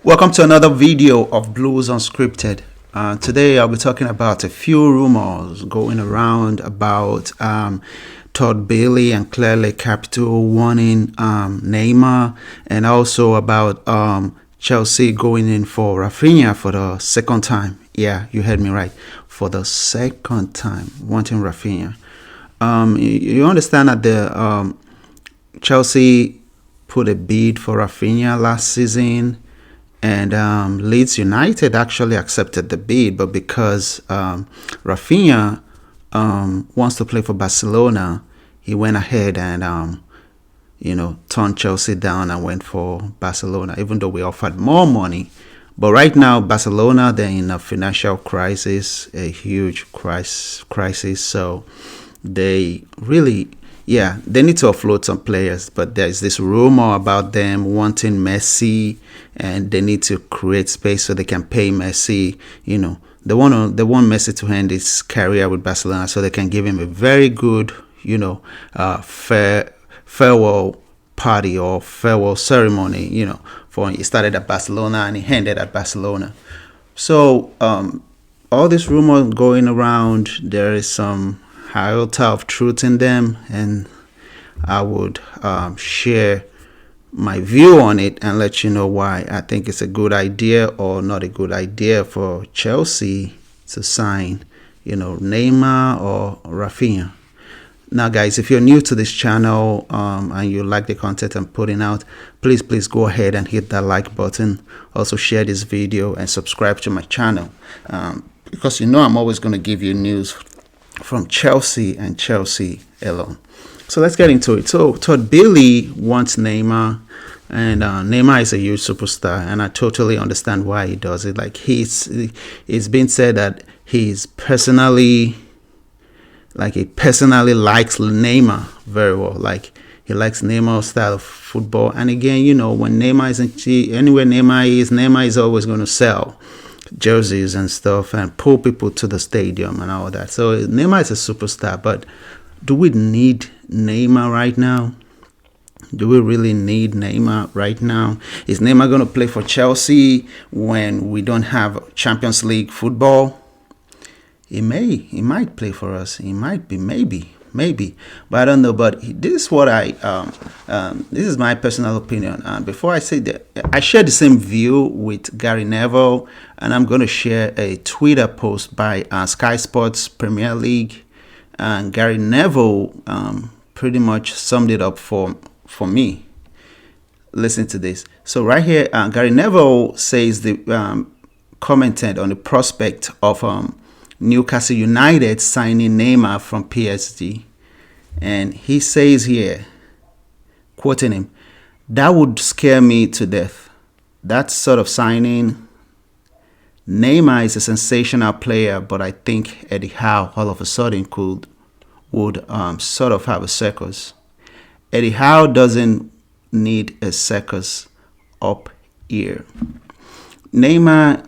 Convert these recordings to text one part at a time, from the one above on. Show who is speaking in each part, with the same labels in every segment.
Speaker 1: Welcome to another video of Blues Unscripted. Today I'll be talking about a few rumors going around about Todd Boehly and Clearly Capital wanting Neymar, and also about Chelsea going in for Raphinha for the second time. Yeah, you heard me right. For the second time, wanting Raphinha. You understand that the Chelsea put a bid for Raphinha last season, and Leeds United actually accepted the bid, but because Raphinha wants to play for Barcelona, he went ahead and turned Chelsea down and went for Barcelona, even though we offered more money. But right now, Barcelona, they're in a financial crisis, a huge crisis. So they really, they need to offload some players. But there's this rumor about them wanting Messi, and they need to create space so they can pay Messi. They want Messi to end his career with Barcelona, so they can give him a very good, farewell party or farewell ceremony, for he started at Barcelona and he ended at Barcelona. So all this rumor going around, there is some iota of truth in them, and I would share my view on it and let you know why I think it's a good idea or not a good idea for Chelsea to sign, Neymar or Raphinha. Now, guys, if you're new to this channel and you like the content I'm putting out, please go ahead and hit that like button. Also, share this video and subscribe to my channel because I'm always going to give you news from Chelsea and Chelsea alone. So let's get into it. So Todd Boehly wants Neymar, and Neymar is a huge superstar, and I totally understand why he does it. Like it's been said that he personally likes Neymar very well. Like he likes Neymar's style of football. And again, when Neymar isn't anywhere Neymar is always going to sell jerseys and stuff and pull people to the stadium and all that. So Neymar is a superstar, but do we need Neymar right now? Do we really need Neymar right now? Is Neymar going to play for Chelsea when we don't have Champions League football? He might play for us. He might be, maybe, but I don't know. But this is what this is my personal opinion. And before I say that, I share the same view with Gary Neville, and I'm going to share a Twitter post by Sky Sports Premier League, and Gary Neville pretty much summed it up for me. Listen to this. So right here, Gary Neville says commented on the prospect of Newcastle United signing Neymar from PSG, and he says here, quoting him, "That would scare me to death. That sort of signing. Neymar is a sensational player, but I think Eddie Howe all of a sudden would sort of have a circus. Eddie Howe doesn't need a circus up here. Neymar,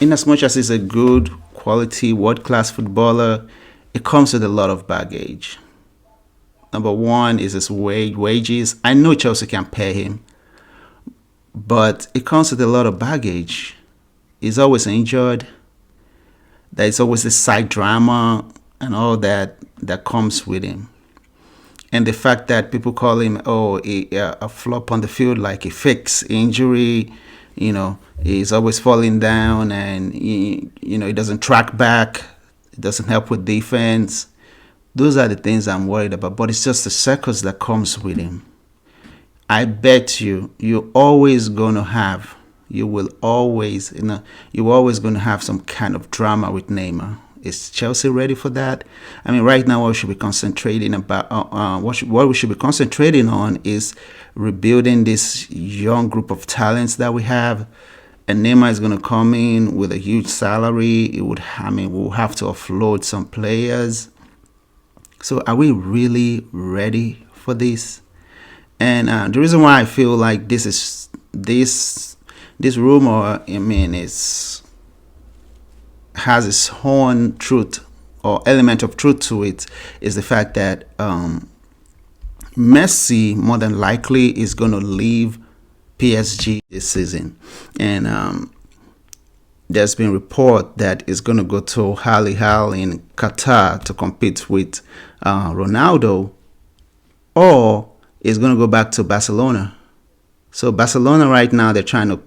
Speaker 1: in as much as he's a good quality world-class footballer, it comes with a lot of baggage. Number one is his wages. I know Chelsea can pay him, but it comes with a lot of baggage. He's always injured. There's always this side drama and all that comes with him. And the fact that people call him a flop on the field, like a fix injury, he's always falling down, and he doesn't track back, it doesn't help with defense. Those are the things I'm worried about. But it's just the circus that comes with him. I bet you're always gonna have some kind of drama with Neymar. Is Chelsea ready for that? I mean, right now, what we should be concentrating on is rebuilding this young group of talents that we have. And Neymar is going to come in with a huge salary. We'll have to offload some players. So, are we really ready for this? And the reason why I feel like this rumor, has its own truth or element of truth to it, is the fact that Messi more than likely is going to leave PSG this season, and there's been report that it's going to go to Al Hilal in Qatar to compete with Ronaldo, or it's going to go back to Barcelona. So Barcelona right now they're trying to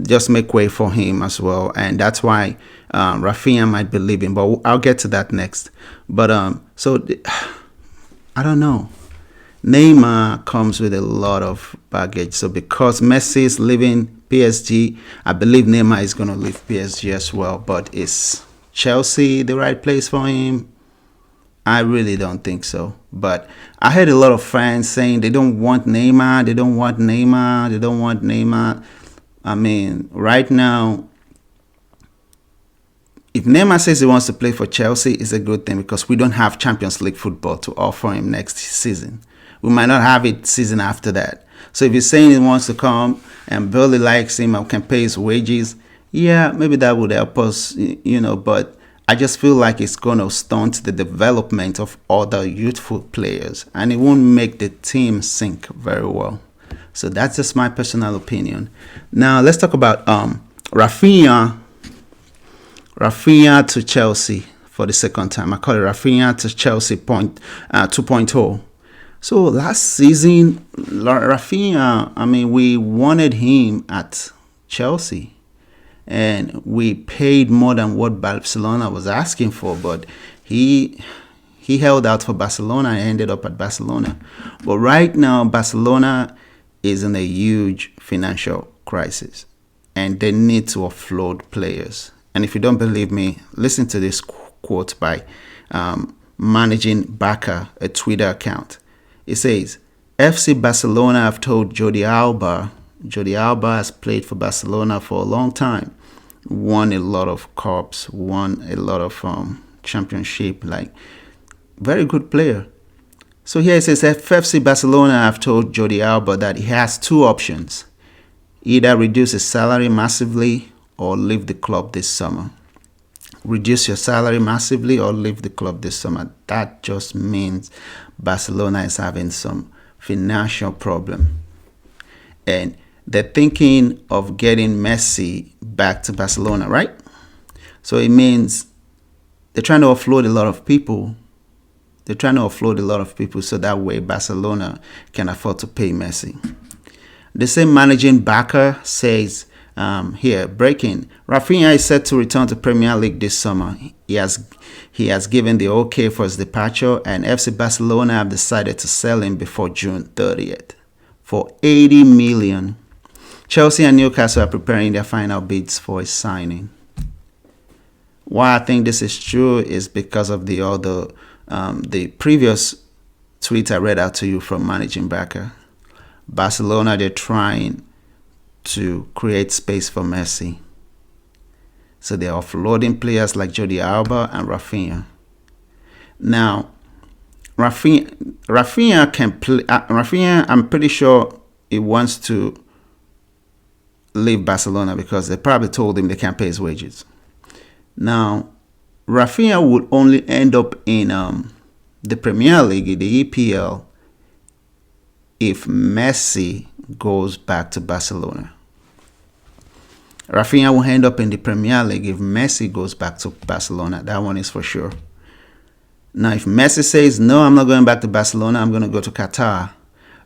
Speaker 1: just make way for him as well, and that's why Raphinha might be leaving. But I'll get to that next. But I don't know. Neymar comes with a lot of baggage. So because Messi is leaving PSG, I believe Neymar is going to leave PSG as well. But is Chelsea the right place for him? I really don't think so. But I heard a lot of fans saying they don't want Neymar, they don't want Neymar, they don't want Neymar. I mean, right now, if Neymar says he wants to play for Chelsea, it's a good thing because we don't have Champions League football to offer him next season. We might not have it season after that. So if he's saying he wants to come and Boehly likes him and can pay his wages, yeah, maybe that would help us, but I just feel like it's going to stunt the development of other youthful players and it won't make the team sink very well. So that's just my personal opinion. Now let's talk about Raphinha to Chelsea for the second time. I call it Raphinha to Chelsea 2.0. So last season, Raphinha, I mean, we wanted him at Chelsea. And we paid more than what Barcelona was asking for, but he held out for Barcelona and ended up at Barcelona. But right now, Barcelona is in a huge financial crisis, and they need to offload players. And if you don't believe me, listen to this quote by Managing Backer, a Twitter account. It says, FC Barcelona have told Jordi Alba has played for Barcelona for a long time, won a lot of cups, won a lot of championship, like very good player. So here it says FC Barcelona have told Jordi Alba that he has two options: either reduce his salary massively or leave the club this summer. Reduce your salary massively or leave the club this summer. That just means Barcelona is having some financial problem, and they're thinking of getting Messi back to Barcelona, right? So it means they're trying to offload a lot of people. So that way Barcelona can afford to pay Messi. The same Managing Backer says, here, breaking, Raphinha is set to return to Premier League this summer. He has given the okay for his departure, and FC Barcelona have decided to sell him before June 30th for 80 million. Chelsea and Newcastle are preparing their final bids for his signing. Why I think this is true is because of the previous tweet I read out to you from Managing Backer. Barcelona, they're trying to create space for Messi. So they're offloading players like Jordi Alba and Raphinha. Now, Raphinha can play. Raphinha, I'm pretty sure he wants to leave Barcelona because they probably told him they can't pay his wages. Now, Raphinha would only end up in the Premier League, the EPL, if Messi goes back to Barcelona. Raphinha will end up in the Premier League if Messi goes back to Barcelona. That one is for sure. Now, if Messi says, no, I'm not going back to Barcelona, I'm going to go to Qatar,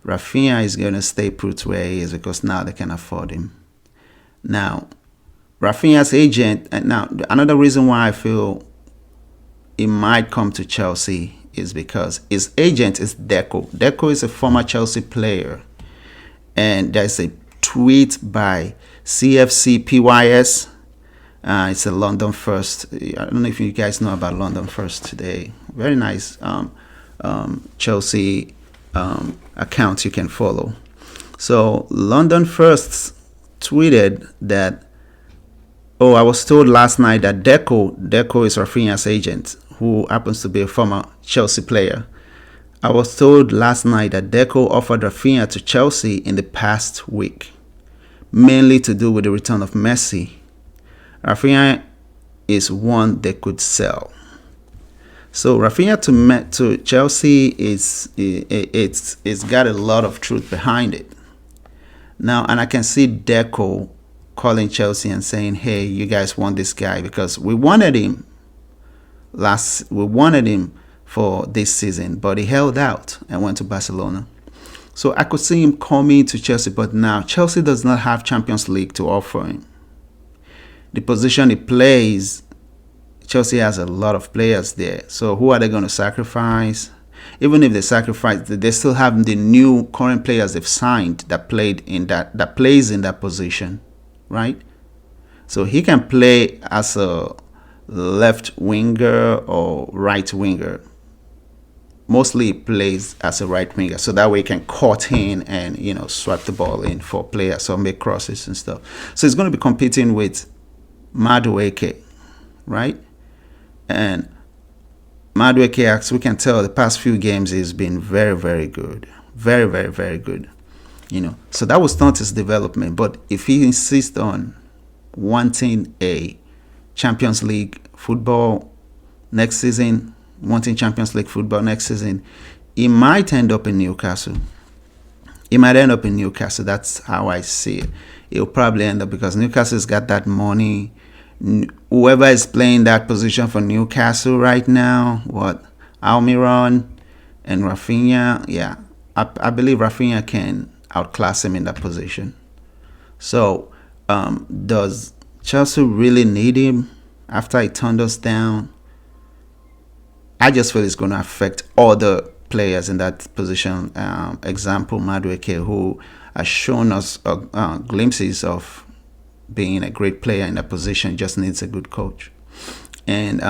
Speaker 1: Raphinha is going to stay put where he is because now they can afford him. Now, Raphinha's agent, and now another reason why I feel he might come to Chelsea is because his agent is Deco. Deco is a former Chelsea player. And there's a tweet by CFCPYS. It's a London First. I don't know if you guys know about London First today. Very nice Chelsea account you can follow. So London First tweeted that, I was told last night that Deco is Raphinha's agent, who happens to be a former Chelsea player. I was told last night that Deco offered Raphinha to Chelsea in the past week, mainly to do with the return of Messi. Raphinha is one they could sell. So Raphinha to Chelsea it's got a lot of truth behind it. Now, and I can see Deco calling Chelsea and saying, "Hey, you guys want this guy because we wanted him we wanted him for this season, but he held out and went to Barcelona." So I could see him coming to Chelsea, but now Chelsea does not have Champions League to offer him. The position he plays, Chelsea has a lot of players there. So who are they going to sacrifice? Even if they sacrifice, they still have the new current players they've signed that plays in that position, right? So he can play as a left winger or right winger. Mostly he plays as a right winger, so that way he can cut in and swap the ball in for players or make crosses and stuff. So he's going to be competing with Madueke, right? And Madueke, as we can tell, the past few games he's been very, very good, very, very, very good. So that was not his development. But if he insists on wanting a Champions League football next season, he might end up in Newcastle. That's how I see it. He'll probably end up, because Newcastle's got that money. Whoever is playing that position for Newcastle right now, Almiron and Raphinha, yeah, I believe Raphinha can outclass him in that position. So, does Chelsea really need him after he turned us down? I just feel it's going to affect other players in that position. Example, Madueke, who has shown us glimpses of being a great player in that position, just needs a good coach. And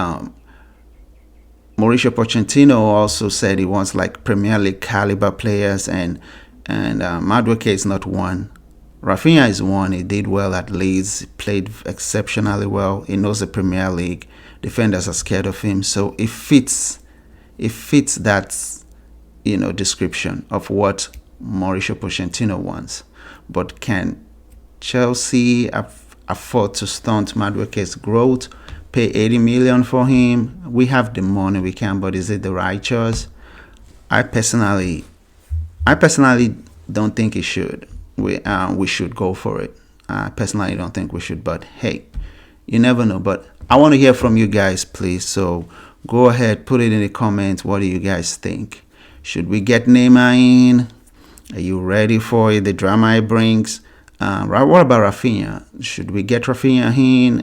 Speaker 1: Mauricio Pochettino also said he wants like Premier League caliber players, and Madueke is not one. Raphinha is one. He did well at Leeds, he played exceptionally well. He knows the Premier League. Defenders are scared of him, so it fits that description of what Mauricio Pochettino wants. But can Chelsea afford to stunt Madueke's growth, pay 80 million for him? We have the money, we can, but is it the right choice? I personally don't think it should. We should go for it. I personally don't think we should, but hey, you never know. But I want to hear from you guys, please. So go ahead, put it in the comments. What do you guys think? Should we get Neymar in? Are you ready for it? The drama it brings. What about Raphinha? Should we get Raphinha in?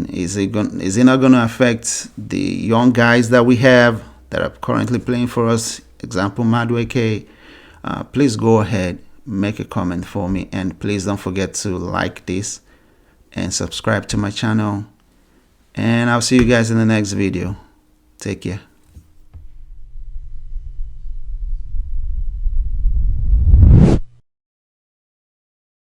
Speaker 1: Is it not going to affect the young guys that we have that are currently playing for us? Example, Madueke. Please go ahead, make a comment for me, and please don't forget to like this and subscribe to my channel. And I'll see you guys in the next video. Take care.